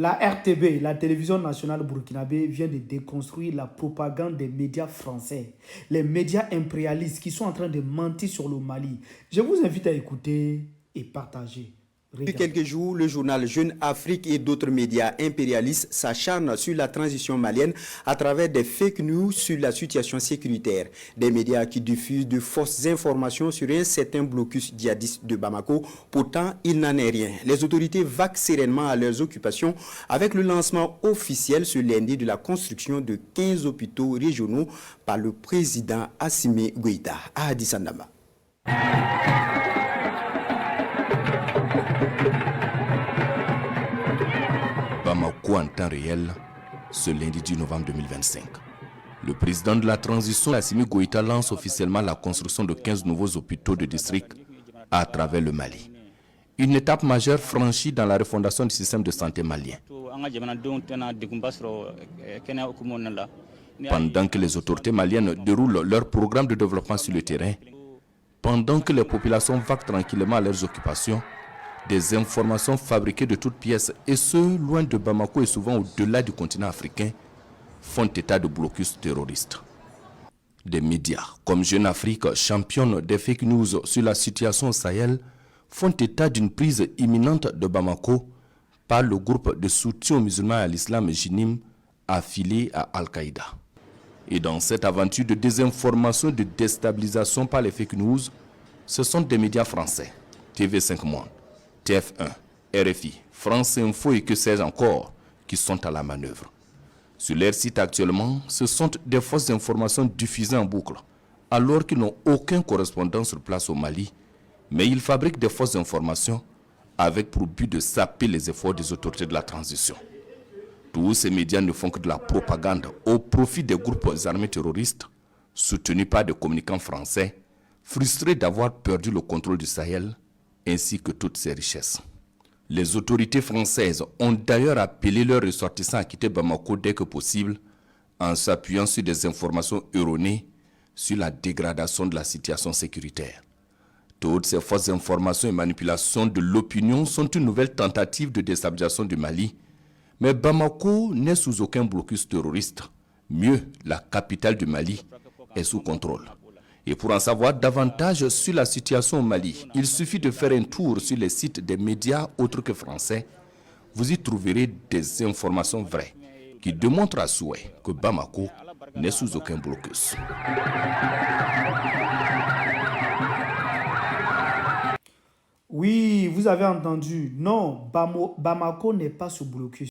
La RTB, la télévision nationale burkinabé, vient de déconstruire la propagande des médias français, les médias impérialistes qui sont en train de mentir sur le Mali. Je vous invite à écouter et partager. Depuis Regardez. quelques jours, le journal Jeune Afrique et d'autres médias impérialistes s'acharnent sur la transition malienne à travers des fake news sur la situation sécuritaire. Des médias qui diffusent de fausses informations sur un certain blocus djihadiste de Bamako. Pourtant, il n'en est rien. Les autorités vaquent sereinement à leurs occupations avec le lancement officiel ce lundi de la construction de 15 hôpitaux régionaux par le président Assimi Goïta à Addis Abeba. Bamako en temps réel, ce lundi 10 novembre 2025. Le président de la transition, Assimi Goïta, lance officiellement la construction de 15 nouveaux hôpitaux de district à travers le Mali. Une étape majeure franchie dans la refondation du système de santé malien. Pendant que les autorités maliennes déroulent leur programme de développement sur le terrain, pendant que les populations vaquent tranquillement à leurs occupations, des informations fabriquées de toutes pièces, et ce, loin de Bamako et souvent au-delà du continent africain, font état de blocus terroristes. Des médias comme Jeune Afrique, championne des fake news sur la situation au Sahel, font état d'une prise imminente de Bamako par le groupe de soutien aux musulmans et à l'islam JINIM affilié à Al-Qaïda. Et dans cette aventure de désinformation et de déstabilisation par les fake news, ce sont des médias français, TV5 Monde, TF1, RFI, France Info et que sais-je encore, qui sont à la manœuvre. Sur leur site actuellement, ce sont des fausses informations diffusées en boucle, alors qu'ils n'ont aucun correspondant sur place au Mali, mais ils fabriquent des fausses informations avec pour but de saper les efforts des autorités de la transition. Tous ces médias ne font que de la propagande au profit des groupes armés terroristes, soutenus par des communicants français, frustrés d'avoir perdu le contrôle du Sahel, ainsi que toutes ses richesses. Les autorités françaises ont d'ailleurs appelé leurs ressortissants à quitter Bamako dès que possible, en s'appuyant sur des informations erronées sur la dégradation de la situation sécuritaire. Toutes ces fausses informations et manipulations de l'opinion sont une nouvelle tentative de déstabilisation du Mali, mais Bamako n'est sous aucun blocus terroriste. Mieux, la capitale du Mali est sous contrôle. Et pour en savoir davantage sur la situation au Mali, il suffit de faire un tour sur les sites des médias autres que français. Vous y trouverez des informations vraies qui démontrent à souhait que Bamako n'est sous aucun blocus. Oui, vous avez entendu. Non, Bamako n'est pas sous blocus.